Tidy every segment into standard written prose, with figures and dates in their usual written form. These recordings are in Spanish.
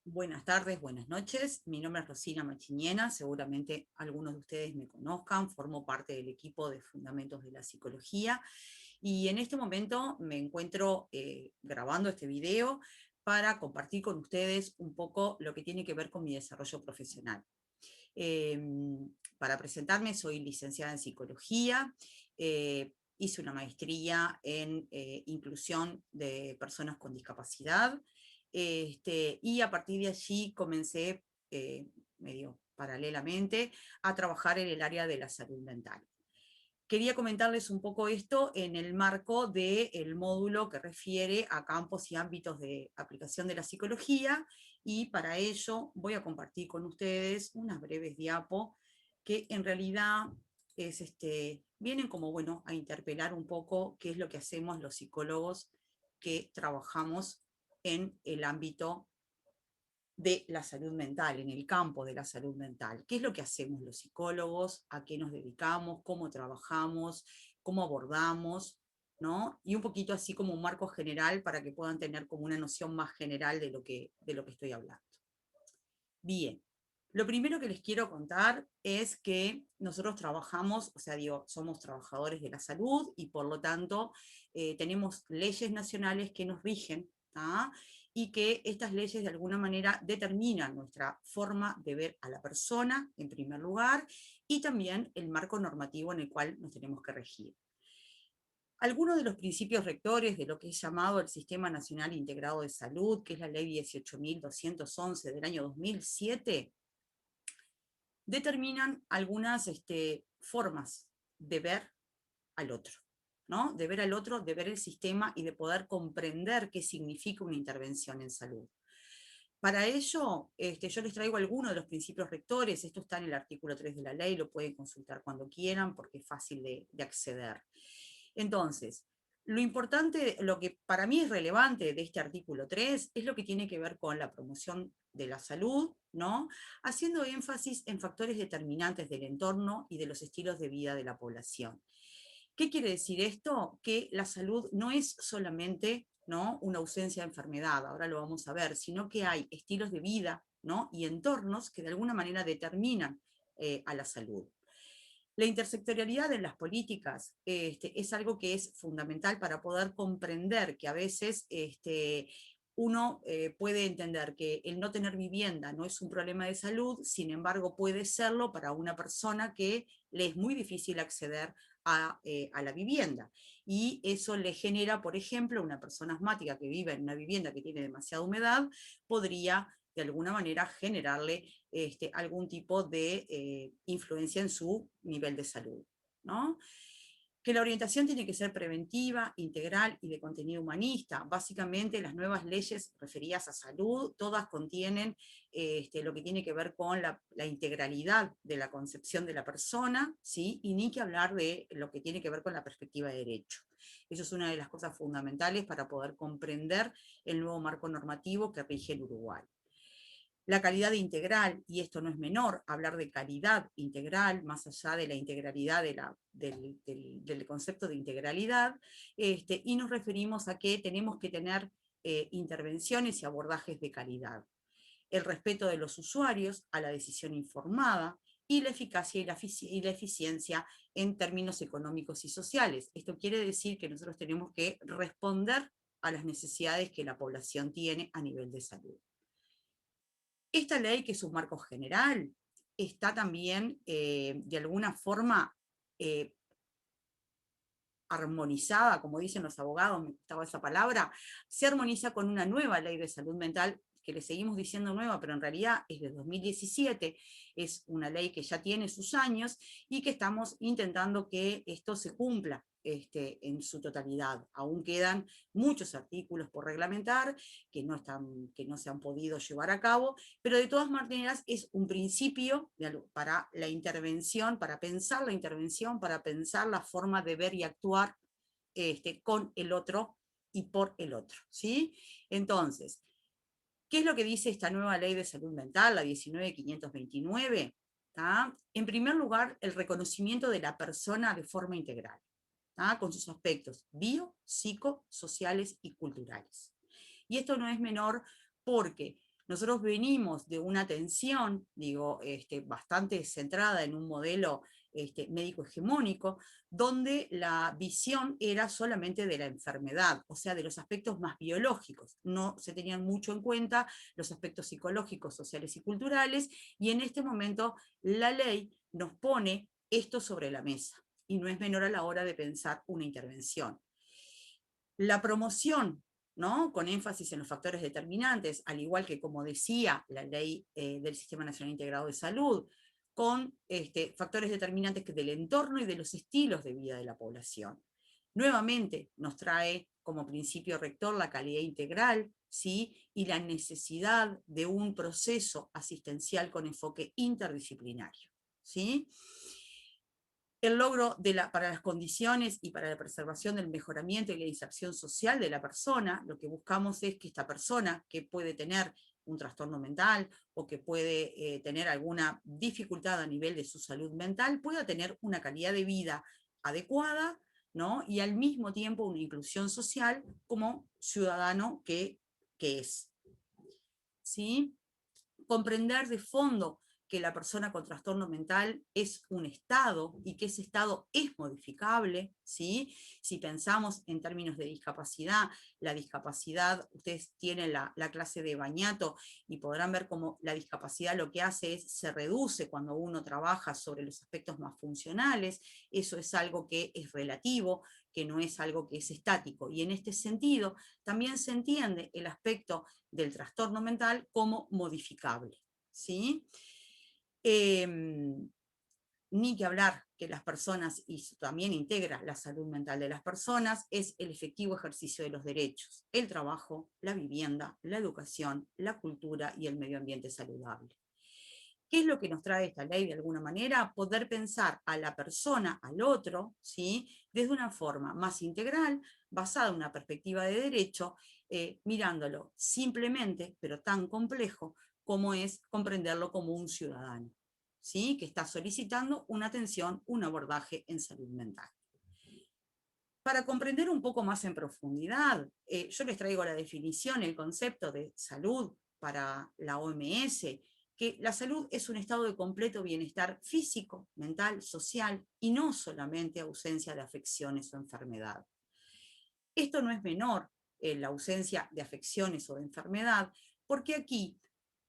Buenas tardes, buenas noches. Mi nombre es Rosina Machiñena, seguramente algunos de ustedes me conozcan, formo parte del equipo de Fundamentos de la Psicología y en este momento me encuentro grabando este video para compartir con ustedes un poco lo que tiene que ver con mi desarrollo profesional. Eh, para presentarme, soy licenciada en Psicología, hice una maestría en inclusión de personas con discapacidad, y a partir de allí comencé medio paralelamente a trabajar en el área de la salud mental. Quería comentarles un poco esto en el marco del módulo que refiere a campos y ámbitos de aplicación de la psicología, y para ello voy a compartir con ustedes unas breves diapos que en realidad vienen como bueno a interpelar un poco qué es lo que hacemos los psicólogos que trabajamos en el ámbito de la salud mental, en el campo de la salud mental. ¿Qué es lo que hacemos los psicólogos? ¿A qué nos dedicamos? ¿Cómo trabajamos? ¿Cómo abordamos? ¿No? Y un poquito así como un marco general para que puedan tener como una noción más general de lo que estoy hablando. Bien, lo primero que les quiero contar es que nosotros trabajamos, o sea, digo, somos trabajadores de la salud y por lo tanto tenemos leyes nacionales que nos rigen, ¿tá? Y que estas leyes de alguna manera determinan nuestra forma de ver a la persona, en primer lugar, y también el marco normativo en el cual nos tenemos que regir. Algunos de los principios rectores de lo que es llamado el Sistema Nacional Integrado de Salud, que es la Ley 18.211 del año 2007, determinan algunas formas de ver al otro, ¿no? De ver al otro, de ver el sistema y de poder comprender qué significa una intervención en salud. Para ello, yo les traigo algunos de los principios rectores. Esto está en el artículo 3 de la ley, lo pueden consultar cuando quieran porque es fácil de acceder. Entonces, lo importante, lo que para mí es relevante de este artículo 3 es lo que tiene que ver con la promoción de la salud, ¿no? Haciendo énfasis en factores determinantes del entorno y de los estilos de vida de la población. ¿Qué quiere decir esto? Que la salud no es solamente, ¿no?, una ausencia de enfermedad, ahora lo vamos a ver, sino que hay estilos de vida, ¿no?, y entornos que de alguna manera determinan a la salud. La intersectorialidad en las políticas es algo que es fundamental para poder comprender que a veces uno puede entender que el no tener vivienda no es un problema de salud, sin embargo puede serlo para una persona que le es muy difícil acceder a la vivienda. Y eso le genera, por ejemplo, una persona asmática que vive en una vivienda que tiene demasiada humedad, podría de alguna manera generarle algún tipo de influencia en su nivel de salud, ¿no? Que la orientación tiene que ser preventiva, integral y de contenido humanista. Básicamente las nuevas leyes referidas a salud, todas contienen lo que tiene que ver con la integralidad de la concepción de la persona, ¿sí? Y ni que hablar de lo que tiene que ver con la perspectiva de derecho. Eso es una de las cosas fundamentales para poder comprender el nuevo marco normativo que rige el Uruguay. La calidad integral, y esto no es menor, hablar de calidad integral, más allá de la integralidad del concepto de integralidad, y nos referimos a que tenemos que tener intervenciones y abordajes de calidad. El respeto de los usuarios a la decisión informada y la eficacia y la eficiencia en términos económicos y sociales. Esto quiere decir que nosotros tenemos que responder a las necesidades que la población tiene a nivel de salud. Esta ley, que es un marco general, está también de alguna forma eh, armonizada, como dicen los abogados, me gustaba esa palabra, se armoniza con una nueva ley de salud mental, que le seguimos diciendo nueva, pero en realidad es de 2017, es una ley que ya tiene sus años y que estamos intentando que esto se cumpla en su totalidad. Aún quedan muchos artículos por reglamentar que no se han podido llevar a cabo, pero de todas maneras es un principio para la intervención, para pensar la intervención, para pensar la forma de ver y actuar con el otro y por el otro, ¿sí? Entonces, ¿qué es lo que dice esta nueva ley de salud mental, la 19.529? En primer lugar, el reconocimiento de la persona de forma integral, con sus aspectos bio, psico, sociales y culturales. Y esto no es menor porque Nosotros venimos de una atención, digo, bastante centrada en un modelo médico hegemónico, donde la visión era solamente de la enfermedad, o sea, de los aspectos más biológicos. No se tenían mucho en cuenta los aspectos psicológicos, sociales y culturales, y en este momento la ley nos pone esto sobre la mesa, y no es menor a la hora de pensar una intervención. La promoción, ¿no? Con énfasis en los factores determinantes, al igual que, como decía, la ley del Sistema Nacional Integrado de Salud, con factores determinantes del entorno y de los estilos de vida de la población. Nuevamente nos trae como principio rector la calidad integral, ¿sí? Y la necesidad de un proceso asistencial con enfoque interdisciplinario, ¿sí? El logro para las condiciones y para la preservación del mejoramiento y la inserción social de la persona. Lo que buscamos es que esta persona, que puede tener un trastorno mental o que puede tener alguna dificultad a nivel de su salud mental, pueda tener una calidad de vida adecuada, ¿no? Y al mismo tiempo una inclusión social como ciudadano que es, ¿sí? Comprender de fondo que la persona con trastorno mental es un estado y que ese estado es modificable, ¿sí? Si pensamos en términos de discapacidad, la discapacidad, ustedes tienen la clase de Bañato y podrán ver cómo la discapacidad lo que hace es, se reduce cuando uno trabaja sobre los aspectos más funcionales, eso es algo que es relativo, que no es algo que es estático, y en este sentido también se entiende el aspecto del trastorno mental como modificable, ¿sí? Ni que hablar que las personas, y también integra la salud mental de las personas, es el efectivo ejercicio de los derechos, el trabajo, la vivienda, la educación, la cultura y el medio ambiente saludable. ¿Qué es lo que nos trae esta ley de alguna manera? Poder pensar a la persona, al otro, ¿sí? Desde una forma más integral, basada en una perspectiva de derecho, mirándolo simplemente, pero tan complejo, como es comprenderlo como un ciudadano, ¿sí? Que está solicitando una atención, un abordaje en salud mental. Para comprender un poco más en profundidad, yo les traigo la definición, el concepto de salud para la OMS, que la salud es un estado de completo bienestar físico, mental, social y no solamente ausencia de afecciones o enfermedad. Esto no es menor, la ausencia de afecciones o de enfermedad, porque aquí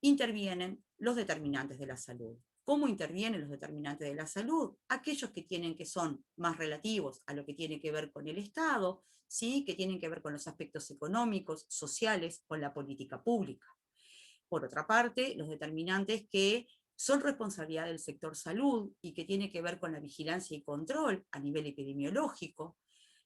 intervienen los determinantes de la salud. ¿Cómo intervienen los determinantes de la salud? Aquellos que son más relativos a lo que tiene que ver con el Estado, ¿sí? Que tienen que ver con los aspectos económicos, sociales, con la política pública. Por otra parte, los determinantes que son responsabilidad del sector salud y que tiene que ver con la vigilancia y control a nivel epidemiológico,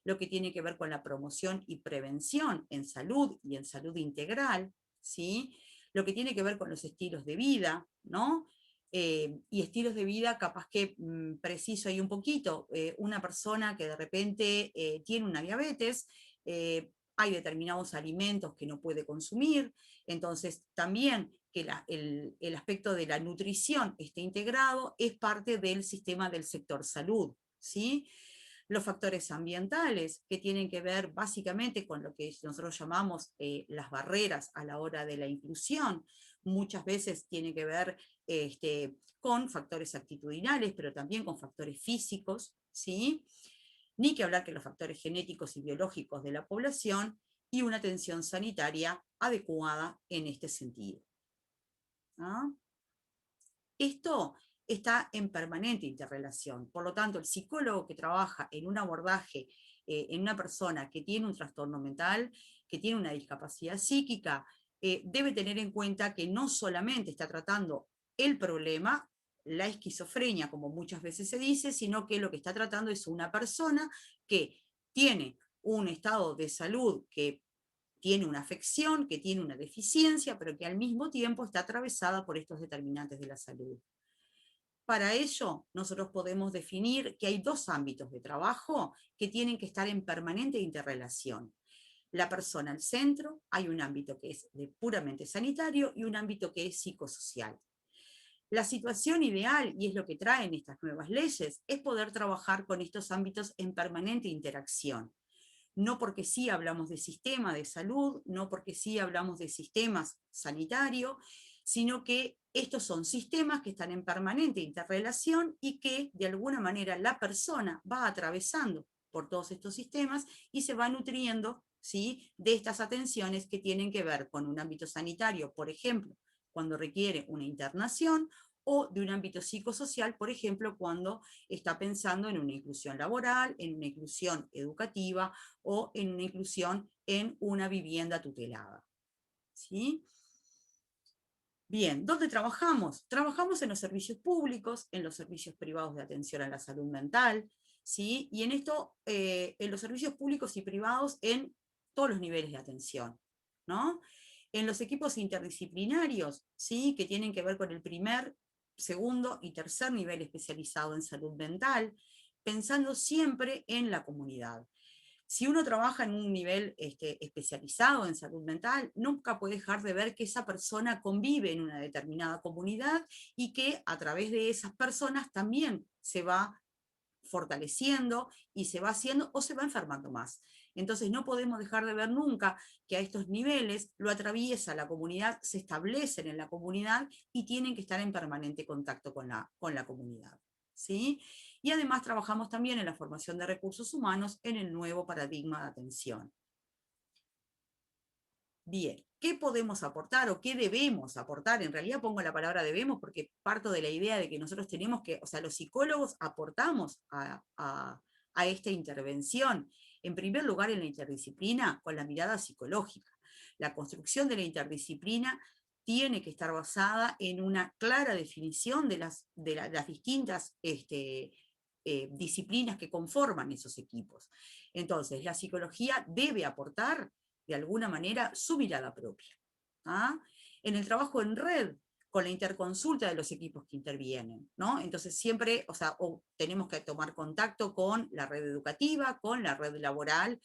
lo que tiene que ver con la promoción y prevención en salud y en salud integral, ¿sí? Lo que tiene que ver con los estilos de vida, ¿no? Y estilos de vida, capaz que preciso ahí un poquito, una persona que de repente tiene una diabetes, hay determinados alimentos que no puede consumir, entonces también que el aspecto de la nutrición esté integrado es parte del sistema del sector salud, ¿sí? Los factores ambientales, que tienen que ver básicamente con lo que nosotros llamamos las barreras a la hora de la inclusión, muchas veces tiene que ver con factores actitudinales, pero también con factores físicos, ¿sí? Ni que hablar que los factores genéticos y biológicos de la población y una atención sanitaria adecuada en este sentido, ¿no? Esto está en permanente interrelación. Por lo tanto, el psicólogo que trabaja en un abordaje en una persona que tiene un trastorno mental, que tiene una discapacidad psíquica, debe tener en cuenta que no solamente está tratando el problema, la esquizofrenia, como muchas veces se dice, sino que lo que está tratando es una persona que tiene un estado de salud que tiene una afección, que tiene una deficiencia, pero que al mismo tiempo está atravesada por estos determinantes de la salud. Para ello, nosotros podemos definir que hay dos ámbitos de trabajo que tienen que estar en permanente interrelación. La persona al centro, hay un ámbito que es de puramente sanitario y un ámbito que es psicosocial. La situación ideal, y es lo que traen estas nuevas leyes, es poder trabajar con estos ámbitos en permanente interacción. no porque sí hablamos de sistema de salud, no porque sí hablamos de sistemas sanitarios, sino que estos son sistemas que están en permanente interrelación y que de alguna manera la persona va atravesando por todos estos sistemas y se va nutriendo, ¿sí?, de estas atenciones que tienen que ver con un ámbito sanitario, por ejemplo, cuando requiere una internación, o de un ámbito psicosocial, por ejemplo, cuando está pensando en una inclusión laboral, en una inclusión educativa o en una inclusión en una vivienda tutelada. ¿Sí? Bien, ¿dónde trabajamos? Trabajamos en los servicios públicos, en los servicios privados de atención a la salud mental, ¿sí? Y en esto, en los servicios públicos y privados, en todos los niveles de atención, ¿no? En los equipos interdisciplinarios, ¿sí?, que tienen que ver con el primer, segundo y tercer nivel especializado en salud mental, pensando siempre en la comunidad. Si uno trabaja en un nivel especializado en salud mental, nunca puede dejar de ver que esa persona convive en una determinada comunidad y que a través de esas personas también se va fortaleciendo y se va haciendo o se va enfermando más. Entonces no podemos dejar de ver nunca que a estos niveles lo atraviesa la comunidad, se establecen en la comunidad y tienen que estar en permanente contacto con la comunidad. ¿Sí? Y además trabajamos también en la formación de recursos humanos en el nuevo paradigma de atención. Bien, ¿qué podemos aportar o qué debemos aportar? En realidad pongo la palabra debemos porque parto de la idea de que nosotros tenemos que, o sea, los psicólogos aportamos a esta intervención. En primer lugar, en la interdisciplina, con la mirada psicológica. La construcción de la interdisciplina tiene que estar basada en una clara definición de las distintas disciplinas que conforman esos equipos. Entonces, la psicología debe aportar de alguna manera su mirada propia. ¿Ah? En el trabajo en red, con la interconsulta de los equipos que intervienen, ¿no? Entonces siempre, o sea, tenemos que tomar contacto con la red educativa, con la red laboral,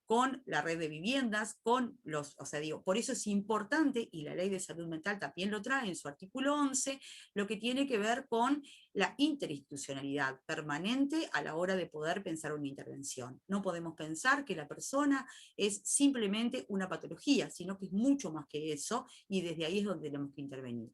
con la red de viviendas, con los, o sea, digo, por eso es importante, y la ley de salud mental también lo trae en su artículo 11, lo que tiene que ver con la interinstitucionalidad permanente a la hora de poder pensar una intervención. No podemos pensar que la persona es simplemente una patología, sino que es mucho más que eso, y desde ahí es donde tenemos que intervenir.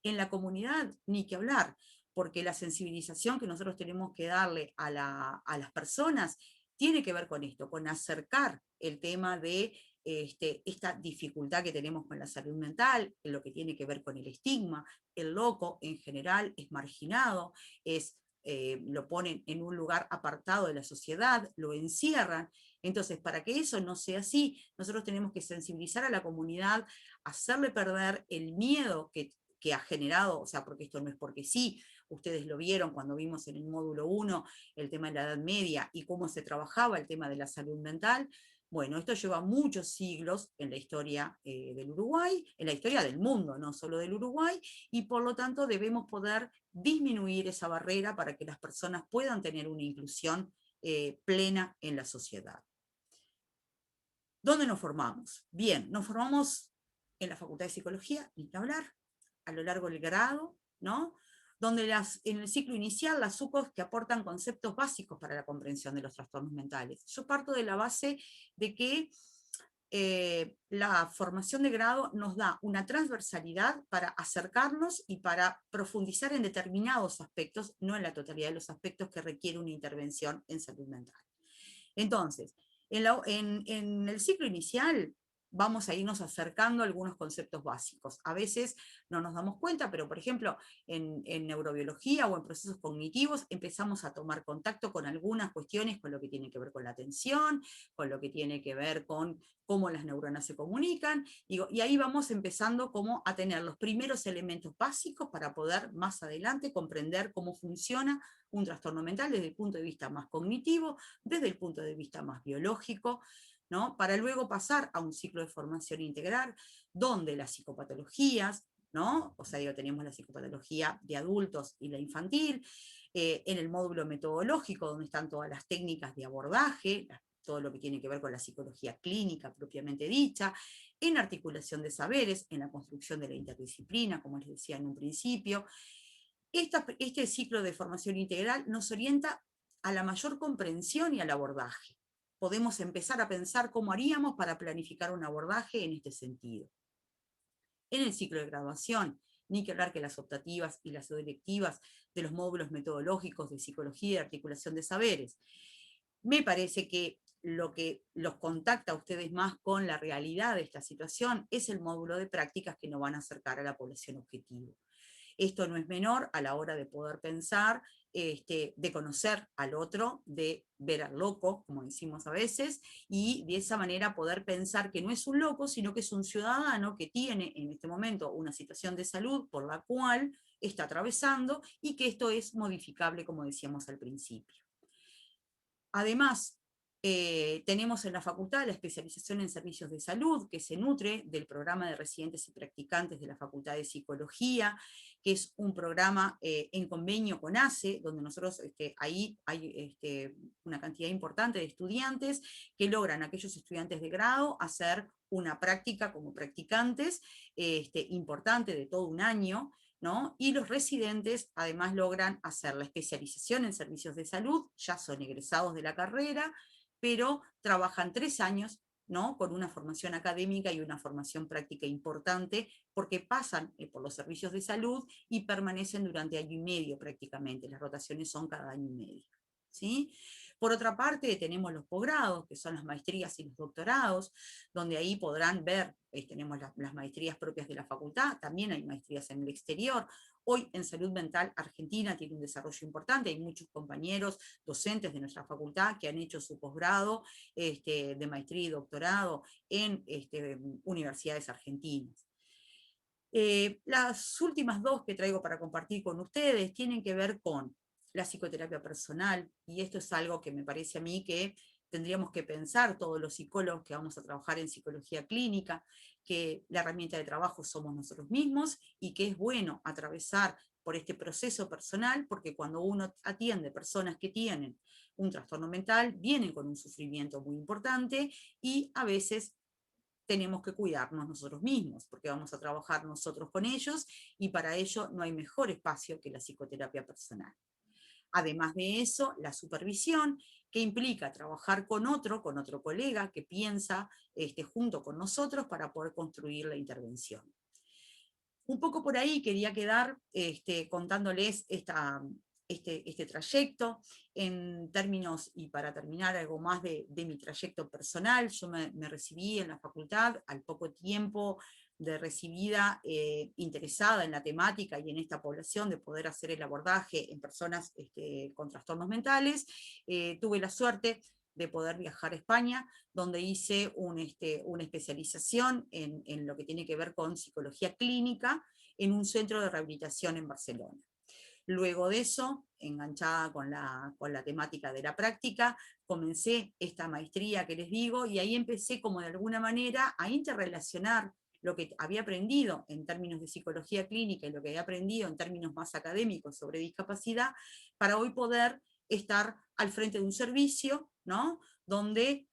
En la comunidad, ni que hablar, porque la sensibilización que nosotros tenemos que darle a las personas tiene que ver con esto, con acercar el tema de esta dificultad que tenemos con la salud mental, en lo que tiene que ver con el estigma. El loco en general es marginado, lo ponen en un lugar apartado de la sociedad, lo encierran. Entonces, para que eso no sea así, nosotros tenemos que sensibilizar a la comunidad, hacerle perder el miedo que ha generado, o sea, porque esto no es porque sí, ustedes lo vieron cuando vimos en el módulo 1 el tema de la Edad Media y cómo se trabajaba el tema de la salud mental. Bueno, esto lleva muchos siglos en la historia del Uruguay, en la historia del mundo, no solo del Uruguay, y por lo tanto debemos poder disminuir esa barrera para que las personas puedan tener una inclusión plena en la sociedad. ¿Dónde nos formamos? Bien, nos formamos en la Facultad de Psicología, ni que hablar, a lo largo del grado, ¿no? Donde en el ciclo inicial las UCOS que aportan conceptos básicos para la comprensión de los trastornos mentales. Yo parto de la base de que la formación de grado nos da una transversalidad para acercarnos y para profundizar en determinados aspectos, no en la totalidad de los aspectos que requiere una intervención en salud mental. Entonces, en el ciclo inicial vamos a irnos acercando a algunos conceptos básicos. A veces no nos damos cuenta, pero por ejemplo, en neurobiología o en procesos cognitivos empezamos a tomar contacto con algunas cuestiones con lo que tiene que ver con la atención, con lo que tiene que ver con cómo las neuronas se comunican, y ahí vamos empezando como a tener los primeros elementos básicos para poder más adelante comprender cómo funciona un trastorno mental desde el punto de vista más cognitivo, desde el punto de vista más biológico, ¿no? Para luego pasar a un ciclo de formación integral, donde las psicopatologías, ¿no? O sea, tenemos la psicopatología de adultos y la infantil, en el módulo metodológico, donde están todas las técnicas de abordaje, todo lo que tiene que ver con la psicología clínica propiamente dicha, en articulación de saberes, en la construcción de la interdisciplina, como les decía en un principio. Este ciclo de formación integral nos orienta a la mayor comprensión y al abordaje. podemos empezar a pensar cómo haríamos para planificar un abordaje en este sentido. En el ciclo de graduación, ni que hablar que las optativas y las selectivas de los módulos metodológicos de psicología y articulación de saberes. Me parece que lo que los contacta a ustedes más con la realidad de esta situación es el módulo de prácticas que nos van a acercar a la población objetivo. Esto no es menor a la hora de poder pensar, de conocer al otro, de ver al loco, como decimos a veces, y de esa manera poder pensar que no es un loco, sino que es un ciudadano que tiene en este momento una situación de salud por la cual está atravesando y que esto es modificable, como decíamos al principio. Además, tenemos en la facultad la especialización en servicios de salud, que se nutre del programa de residentes y practicantes de la Facultad de Psicología, que es un programa en convenio con ACE, donde nosotros ahí hay una cantidad importante de estudiantes que logran, aquellos estudiantes de grado, hacer una práctica como practicantes importante de todo un año, ¿no? Y los residentes además logran hacer la especialización en servicios de salud, ya son egresados de la carrera, pero trabajan 3 años, ¿no? Con una formación académica y una formación práctica importante, porque pasan por los servicios de salud y permanecen durante año y medio prácticamente, las rotaciones son cada año y medio, ¿sí? Por otra parte, tenemos los posgrados, que son las maestrías y los doctorados, donde ahí podrán ver, tenemos las maestrías propias de la facultad, también hay maestrías en el exterior. Hoy en salud mental Argentina tiene un desarrollo importante, hay muchos compañeros docentes de nuestra facultad que han hecho su posgrado de maestría y doctorado en universidades argentinas. Las últimas dos que traigo para compartir con ustedes tienen que ver con la psicoterapia personal, y esto es algo que me parece a mí que tendríamos que pensar todos los psicólogos que vamos a trabajar en psicología clínica, que la herramienta de trabajo somos nosotros mismos y que es bueno atravesar por este proceso personal, porque cuando uno atiende personas que tienen un trastorno mental, vienen con un sufrimiento muy importante y a veces tenemos que cuidarnos nosotros mismos, porque vamos a trabajar nosotros con ellos y para ello no hay mejor espacio que la psicoterapia personal. Además de eso, la supervisión, que implica trabajar con otro colega que piensa junto con nosotros para poder construir la intervención. Un poco por ahí quería quedar contándoles este trayecto en términos, y para terminar algo más de mi trayecto personal. Yo me recibí en la facultad al poco tiempo de recibida, interesada en la temática y en esta población, de poder hacer el abordaje en personas con trastornos mentales. Tuve la suerte de poder viajar a España, donde hice una especialización en lo que tiene que ver con psicología clínica en un centro de rehabilitación en Barcelona. Luego de eso, enganchada con la temática de la práctica, comencé esta maestría que les digo, y ahí empecé como de alguna manera a interrelacionar lo que había aprendido en términos de psicología clínica y lo que había aprendido en términos más académicos sobre discapacidad, para hoy poder estar al frente de un servicio, ¿no? Donde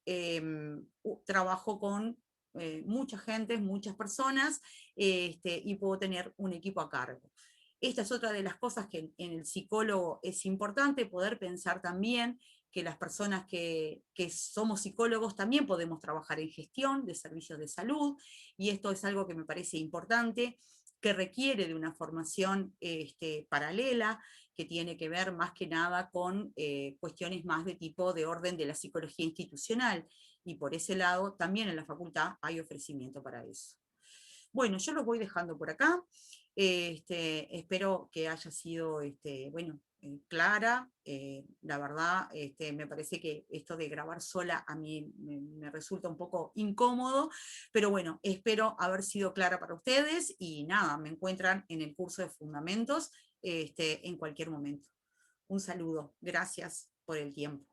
trabajo con mucha gente, muchas personas, y puedo tener un equipo a cargo. Esta es otra de las cosas que en el psicólogo es importante, poder pensar también que las personas que somos psicólogos también podemos trabajar en gestión de servicios de salud, y esto es algo que me parece importante, que requiere de una formación paralela, que tiene que ver más que nada con cuestiones más de tipo de orden de la psicología institucional, y por ese lado también en la facultad hay ofrecimiento para eso. Bueno, yo los voy dejando por acá. Espero que haya sido clara. La verdad, me parece que esto de grabar sola a mí me resulta un poco incómodo, pero bueno, espero haber sido clara para ustedes, y nada, me encuentran en el curso de Fundamentos en cualquier momento. Un saludo, gracias por el tiempo.